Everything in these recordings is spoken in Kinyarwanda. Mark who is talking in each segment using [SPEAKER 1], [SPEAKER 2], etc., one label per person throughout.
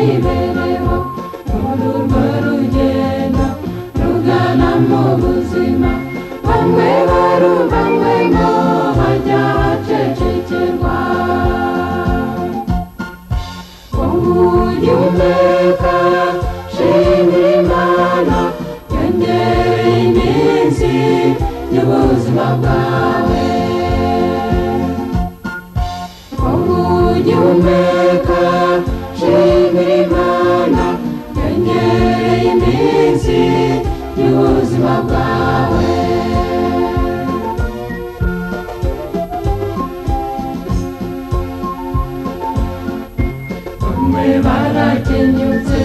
[SPEAKER 1] imibereho muri urwo rugendo rugana mu buzima bamwe baruvanyemo hajya hacecekerwa ugihumeka shimira Imana yongereye iminsi y'ubuzima bwawe ugihumeka shimira Imana yongereye iminsi y'ubuzima bwawe bamwe barakenyutse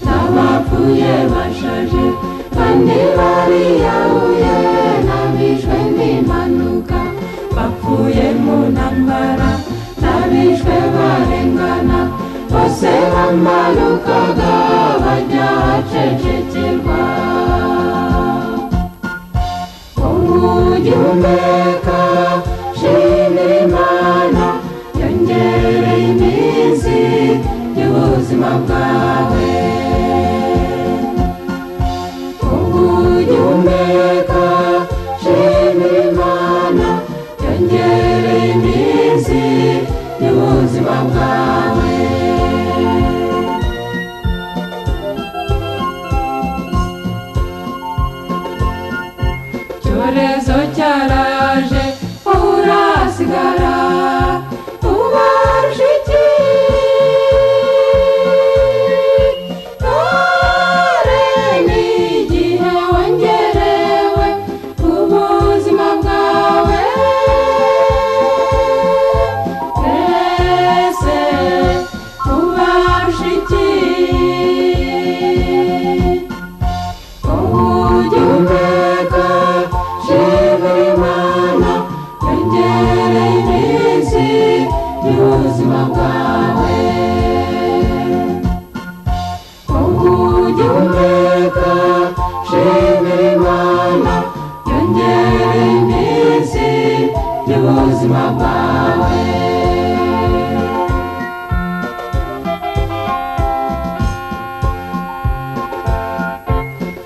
[SPEAKER 1] n'abapfuye bashaje kandi bariyahuye n'abishwe n'impanuka bapfuye mu ntambara n'abishwe barengana bose bamanukaga bajya hacecekerwa ugihumeka shimira Imana yongereye iminsi y'ubuzima bwawe ugihumeka shimira Imana yongereye iminsi y'ubuzima bwawe icyorezo cyaraje urasigara ubarusha iki dore ni igihe wongerewe ubuzima bwawe mbese ubarusha iki ugihumeka shimira Imana yongereye iminsi y'ubuzima bwawe ugihumeka shimira Imana yongereye iminsi y'ubuzima bwawe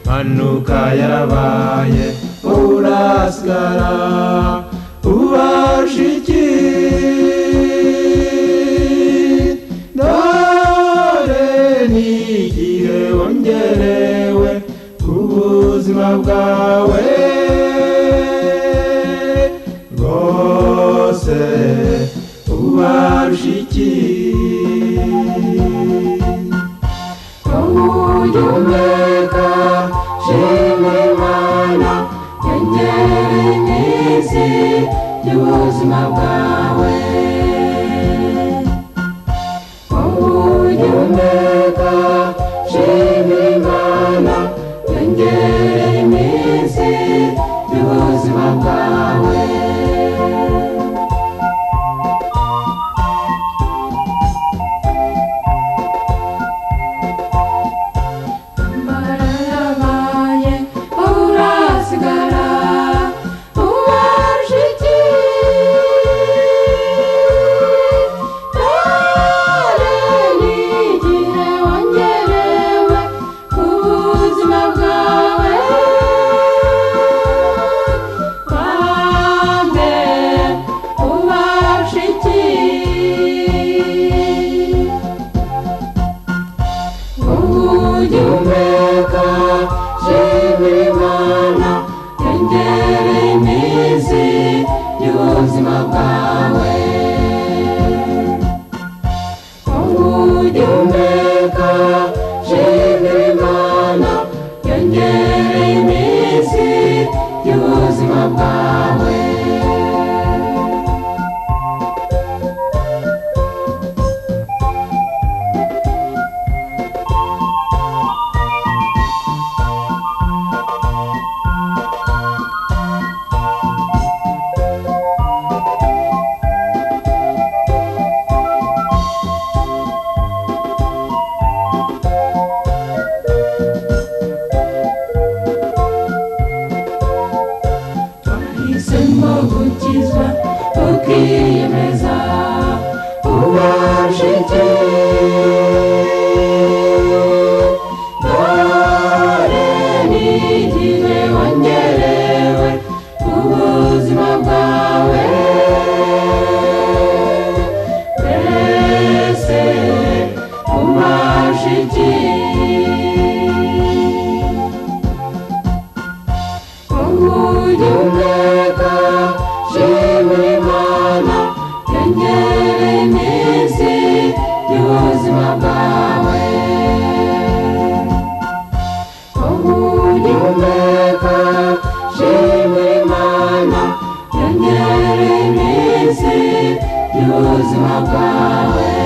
[SPEAKER 2] impanuka yarabaye urasigara ubarusha iki dore ni igihe wongerewe ubuzima bwawe rwose ubarusha iki
[SPEAKER 1] ugihumeka shimira Imana yongereye iminsi y'ubuzima bwawe ugihumeka shimira Imana yongereye iminsi y'ubuzima bwawe barabaye urasigara ubarusha iki dore ni igihe wongerewe ubuzima bwawe bamwe ubarusha iki ugihumeka shimira Imana yongereye iminsi y'ubuzima bwawe ugihumeka shimira Imana yongereye iminsi y'ubuzima bwawe ukiyemeza ubashe iki y'ubuzima bwawe